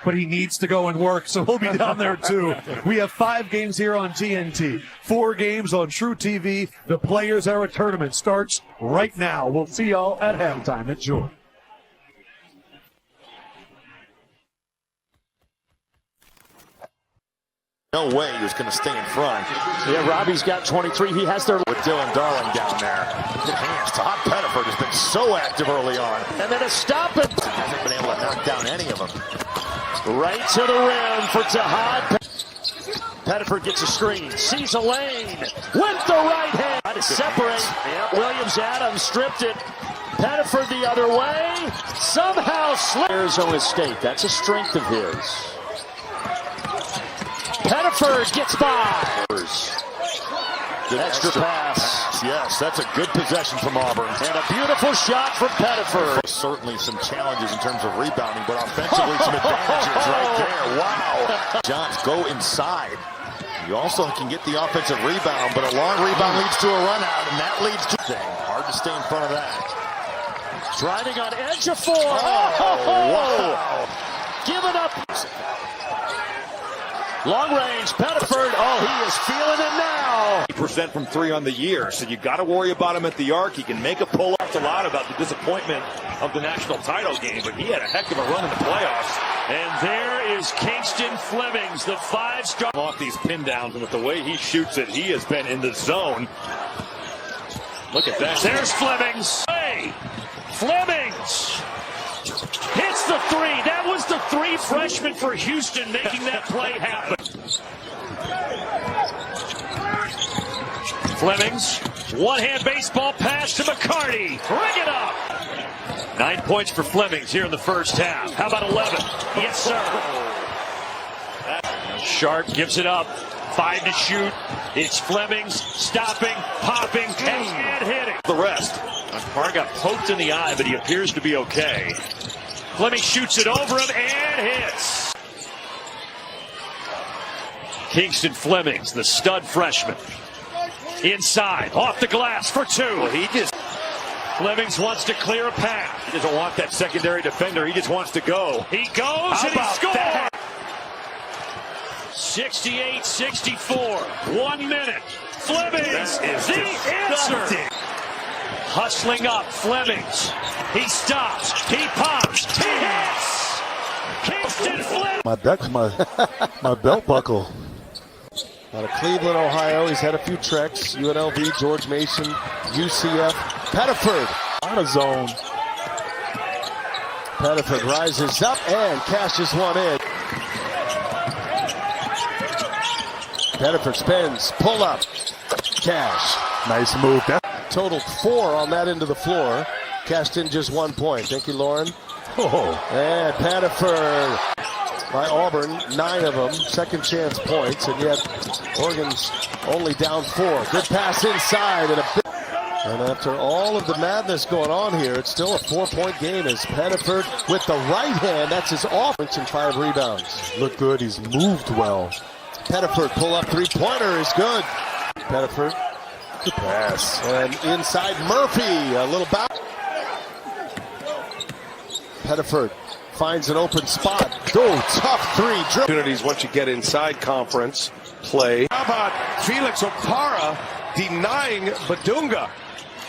but he needs to go and work, so he'll be down there too. We have 5 games here on TNT, 4 games on True TV. The Players Era Tournament starts right now. We'll see y'all at halftime. Enjoy. No way he was going to stay in front. Yeah, Robbie's got 23. He has their... With Dylan Darling down there. Good hands. Tahaad Pettiford has been so active early on. And then a stop it. Hasn't been able to knock down any of them. Right to the rim for Tahaad. Pettiford gets a screen. Sees a lane. With the right hand. Try to separate. Yep. Williams Adams stripped it. Pettiford the other way. Somehow slipped. Arizona State. That's a strength of his. Pettiford gets by. Good extra pass. Yes, that's a good possession from Auburn. And a beautiful shot from Pettiford. Certainly some challenges in terms of rebounding, but offensively some advantages right there. Wow. Johns go inside. You also can get the offensive rebound, but a long rebound leads to a run out, and that leads to thing. Hard to stay in front of that. Driving on edge of 4. Wow. Give it up. Long range, Pettiford. Oh, he is feeling it now. 8% from 3 on the year, so you got to worry about him at the arc. He can make a pull. Talked a lot about the disappointment of the national title game, but he had a heck of a run in the playoffs. And there is Kingston Flemings, the 5-star. Off these pin downs, and with the way he shoots it, he has been in the zone. Look at that. There's Flemings. Hey, Flemings hits the 3. That was the 3 freshman for Houston making that play happen. Flemings, one-hand baseball pass to McCarty. Bring it up. 9 points for Flemings here in the first half. How about 11? Yes, sir. Sharp gives it up. 5 to shoot. It's Flemings stopping, popping, and hitting. The rest. Carr got poked in the eye, but he appears to be okay. Fleming shoots it over him and hits. Kingston Flemings, the stud freshman. Inside, off the glass for 2. Well, Flemings wants to clear a path. He doesn't want that secondary defender. He just wants to go. He goes and he scores. 68-64. 1 minute. Flemings is the answer. Hustling up, Flemings. He stops. He pops. He hits. Kingston Flemings. My belt buckle. Out of Cleveland, Ohio, he's had a few treks. UNLV, George Mason, UCF. Pettiford on a zone. Pettiford rises up and cashes one in. Pettiford spins, pull up, cash. Nice move. Total 4 on that end of the floor. Cashed in just 1 point. Thank you, Lauren. Oh. And Pettiford by Auburn, 9 of them, second chance points, and yet Oregon's only down 4. Good pass inside and after all of the madness going on here, it's still a 4-point game as Pettiford with the right hand, that's his offense, and 5 rebounds. Look good, he's moved well. Pettiford pull up 3-pointer is good. Pettiford, good pass. And inside Murphy, a little bounce. Pettiford finds an open spot. Oh, tough 3. Opportunities once you get inside conference play. How about Felix Opara denying Badunga?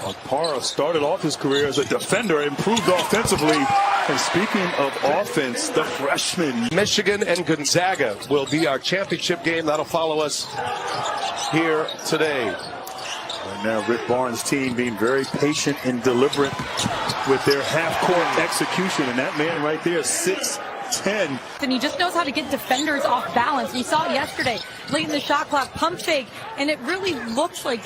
Opara started off his career as a defender, improved offensively. And speaking of offense, the freshman. Michigan and Gonzaga will be our championship game. That'll follow us here today. And now Rick Barnes' team being very patient and deliberate with their half-court execution. And that man right there, 6'10". And he just knows how to get defenders off balance. We saw it yesterday, late in the shot clock, pump fake, and it really looks like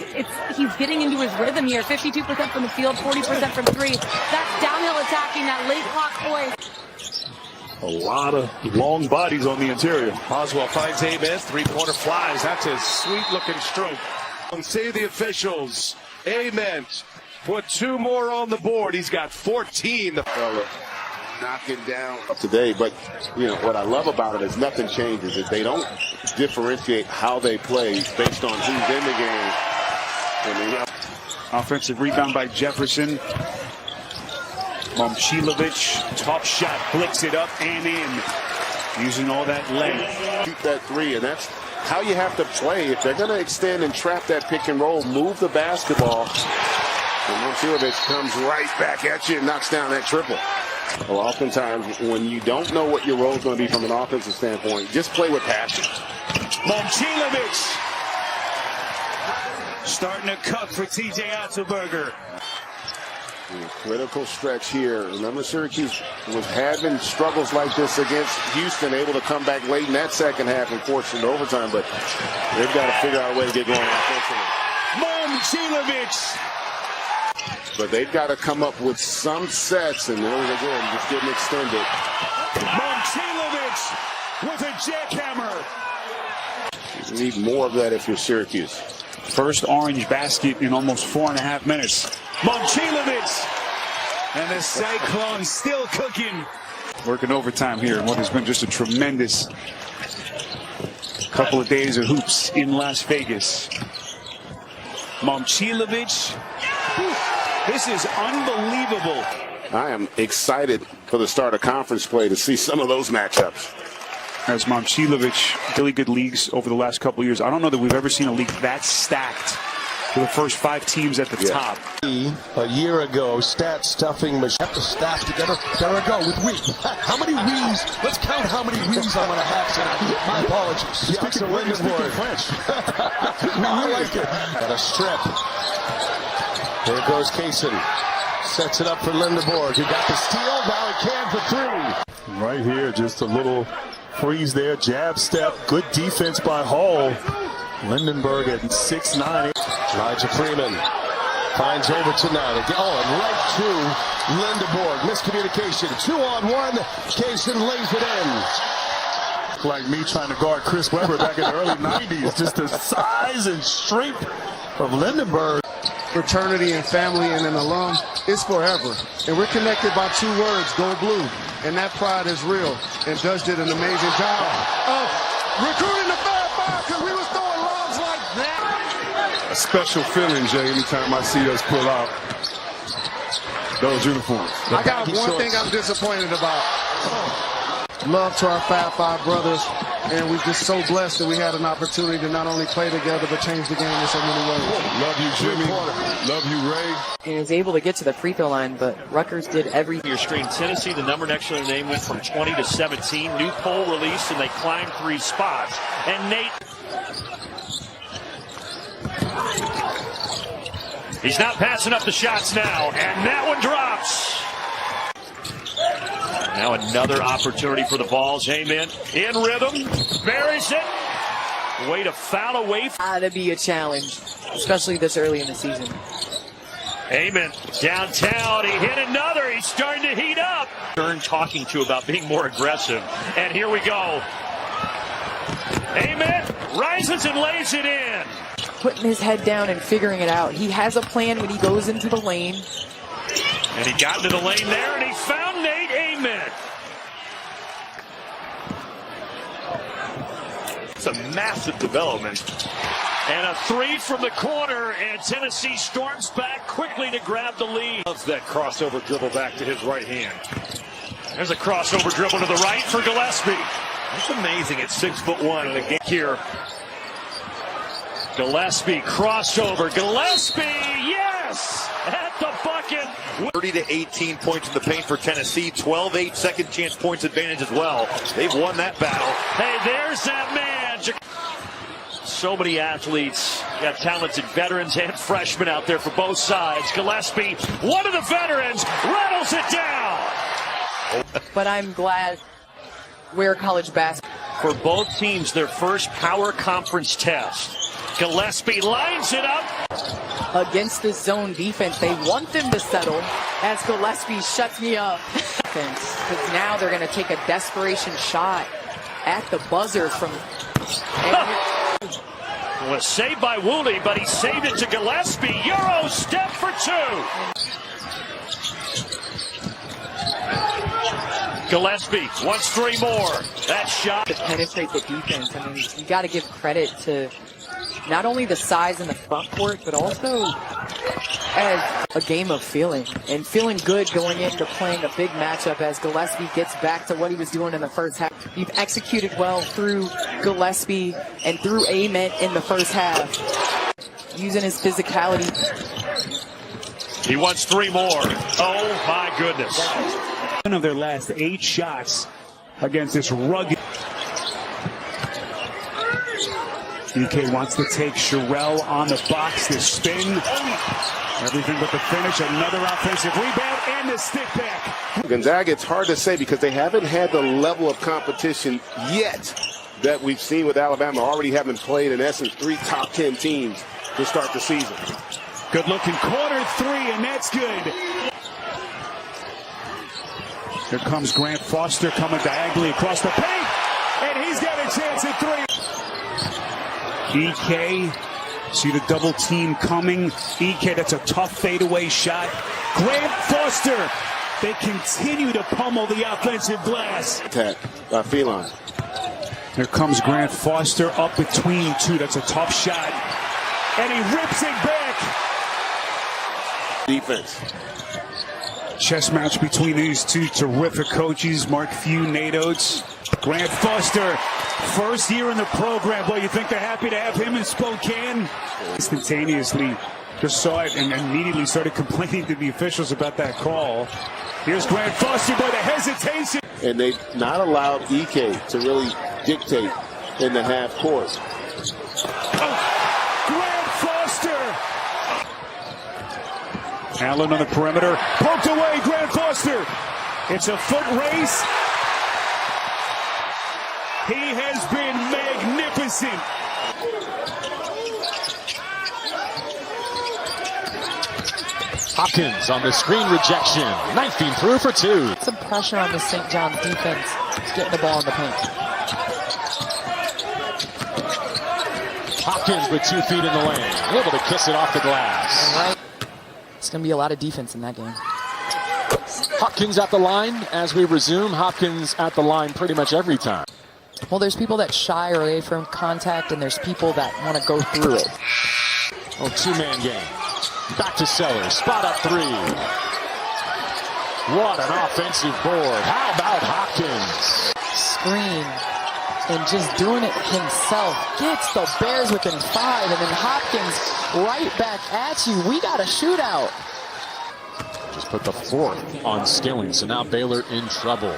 he's getting into his rhythm here. 52% from the field, 40% from 3. That's downhill attacking, that late clock poise. A lot of long bodies on the interior. Oswell finds Amen, 3-pointer flies. That's a sweet-looking stroke. Say the officials, Amen. Put 2 more on the board. He's got 14. The fella knocking down today, but you know what I love about it is nothing changes. Is they don't differentiate how they play based on who's in the game. Offensive rebound by Jefferson. Momchilovich, tough shot, flicks it up and in. using all that length. Keep that three, and that's how you have to play. If they're going to extend and trap that pick and roll, move the basketball. And Momcilovic comes right back at you and knocks down that triple. Well, oftentimes, when you don't know what your role is going to be from an offensive standpoint, just play with passion. Momcilovic starting to cook for T.J. Otzelberger. Critical stretch here. Remember, Syracuse was having struggles like this against Houston, able to come back late in that second half and force it to overtime, but they've got to figure out a way to get going offensively. Momcilovic. But they've got to come up with some sets, and there again, just getting extended. Momcilovic with a jackhammer. You need more of that if you're Syracuse. First orange basket in almost 4.5 minutes. Momcilovic, and the Cyclones still cooking. Working overtime here in what has been just a tremendous couple of days of hoops in Las Vegas. Momcilovic, this is unbelievable. I am excited for the start of conference play to see some of those matchups. As Momcilovic, really good leagues over the last couple of years. I don't know that we've ever seen a league that stacked for the first 5 teams at the top. A year ago, stat stuffing machine. Have to staff together. There we go with we. How many we's? Let's count how many we's I'm going to have tonight. My apologies. Speaking of Lindenborg. French. I like it. Got a strip. There goes Kaysen. Sets it up for Lindenborg. He got the steal. Now he can for 3. Right here, just a little freeze there. Jab step. Good defense by Hall. Lindenberg at 6'9". Elijah Freeman finds over tonight. Oh, and right to Lindenborg. Miscommunication. 2-on-1. Kaysen lays it in. Like me trying to guard Chris Webber back in the early 90s. Just the size and strength of Lindenberg. Fraternity and family and an alum is forever. And we're connected by 2 words, go blue. And that pride is real. And Dutch did an amazing job of recruiting the Fab Five because we was throwing lobs like that. A special feeling, Jay, anytime I see us pull out those uniforms. I got one thing I'm disappointed about. Love to our Fab Five brothers, and we're just so blessed that we had an opportunity to not only play together but change the game in so many ways. Love you, Jimmy. Love you, Ray. He was able to get to the free throw line, but Rutgers did everything. Your screen, Tennessee, the number next to their name went from 20 to 17. New poll released, and they climbed 3 spots. And Nate, he's not passing up the shots now, and that one drops. Now another opportunity for the Vols. Amen. In rhythm. Buries it. Way to foul away. Gotta be a challenge, especially this early in the season. Amen. Downtown. He hit another. He's starting to heat up. Talking to about being more aggressive. And here we go. Amen. Rises and lays it in. Putting his head down and figuring it out. He has a plan when he goes into the lane. And he got into the lane there, and he found Nate. Amen. It's a massive development. And a 3 from the corner, and Tennessee storms back quickly to grab the lead. Loves that crossover dribble back to his right hand. There's a crossover dribble to the right for Gillespie. That's amazing at 6'1" in the game here. Gillespie, crossover. Gillespie, yes! At the bucket. 30 to 18 points in the paint for Tennessee. 12-8 second chance points advantage as well. They've won that battle. Hey, there's that man. So many athletes. Got talented veterans and freshmen out there for both sides. Gillespie, one of the veterans, rattles it down. But I'm glad we're college basketball. For both teams, their first power conference test. Gillespie lines it up. Against the zone defense, they want them to settle as Gillespie shuts me up. Because now they're going to take a desperation shot at the buzzer from... Was saved by Woolley, but he saved it to Gillespie. Euro step for 2. Gillespie wants 3 more. That shot. To penetrate the defense. I mean, you got to give credit to not only the size in the front court, but also as a game of feeling and feeling good going into playing a big matchup as Gillespie gets back to what he was doing in the first half. You've executed well through Gillespie and through Ament in the first half, using his physicality. He wants 3 more. Oh my goodness. One of their last 8 shots against this rugged. EK wants to take Sherrell on the box, the spin. Everything but the finish. Another offensive rebound and the stick back. Gonzaga, it's hard to say because they haven't had the level of competition yet that we've seen with Alabama, already having played, in essence, 3 top 10 teams to start the season. Good looking corner 3, and that's good. Here comes Grant Foster coming diagonally across the paint, and he's got a chance at 3. EK, see the double team coming. EK, that's a tough fadeaway shot. Grant Foster, they continue to pummel the offensive glass. Attack by Feline. Here comes Grant Foster up between 2. That's a tough shot, and he rips it back. Defense. Chess match between these 2 terrific coaches, Mark Few, Nate Oates. Grant Foster, first year in the program. Boy, you think they're happy to have him in Spokane? Instantaneously just saw it and immediately started complaining to the officials about that call. Here's Grant Foster, boy, the hesitation. And they not allowed EK to really dictate in the half court. Grant Foster. Allen on the perimeter, poked away, Grant Foster. It's a foot race. He has been magnificent. Hopkins on the screen rejection, knifing through for 2. Some pressure on the St. John's defense, getting the ball in the paint. Hopkins with 2 feet in the lane, able to kiss it off the glass. It's going to be a lot of defense in that game. Hopkins at the line as we resume. Hopkins at the line pretty much every time. Well, there's people that shy away from contact, and there's people that want to go through it. Oh, 2-man game. Back to Sellers. Spot up 3. What an offensive board. How about Hopkins? Screen. And just doing it himself. Gets the Bears within 5, and then Hopkins right back at you. We got a shootout. Just put the 4th on Skilling, so now Baylor in trouble.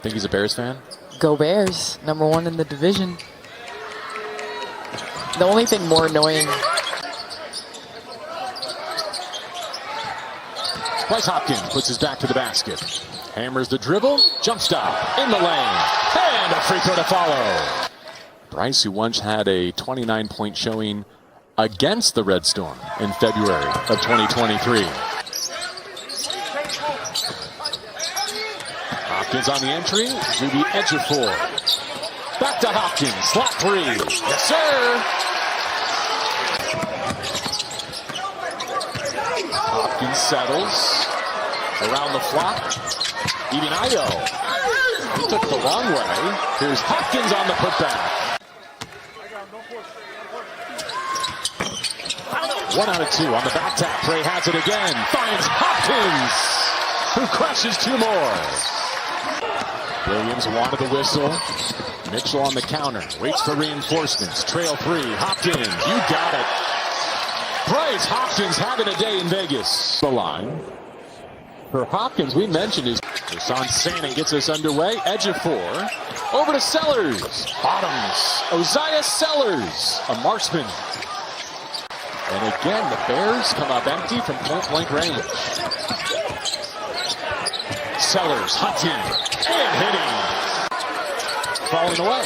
Think he's a Bears fan? Go Bears. Number 1 in the division. The only thing more annoying. Bryce Hopkins puts his back to the basket. Hammers the dribble, jump stop, in the lane, and a free throw to follow. Bryce, who once had a 29-point showing against the Red Storm in February of 2023. Hopkins on the entry, Zuby Ejiofor. Back to Hopkins, slot 3, yes sir! Hopkins settles, around the flock. Even Io. He took the long way. Here's Hopkins on the putback. 1 out of 2 on the back tap. Trey has it again. Finds Hopkins, who crushes 2 more. Williams wanted the whistle. Mitchell on the counter. Waits for reinforcements. Trail 3. Hopkins, you got it. Bryce Hopkins having a day in Vegas. The line. For Hopkins, we mentioned his on Santa gets us underway. Ejiofor over to Sellers. Bottoms. Oziah Sellers, a marksman. And again, the Bears come up empty from point-blank range. Sellers hunting and hitting. Falling away.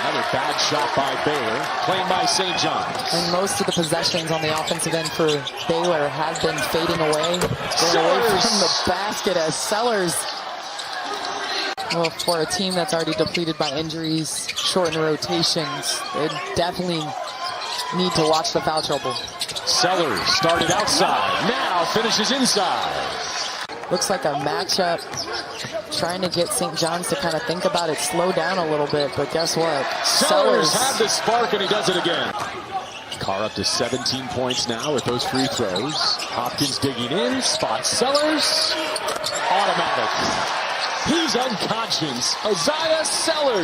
Another bad shot by Baylor, playing by St. John's. And most of the possessions on the offensive end for Baylor have been fading away. Going away from the basket as Sellers. Well, for a team that's already depleted by injuries, shortened rotations, they definitely need to watch the foul trouble. Sellers started outside, now finishes inside. Looks like a matchup trying to get St. John's to kind of think about it, slow down a little bit, but guess what? Sellers had the spark, and he does it again. Carr up to 17 points now with those free throws. Hopkins digging in, spots Sellers. Automatic. He's unconscious. Isaiah Sellers.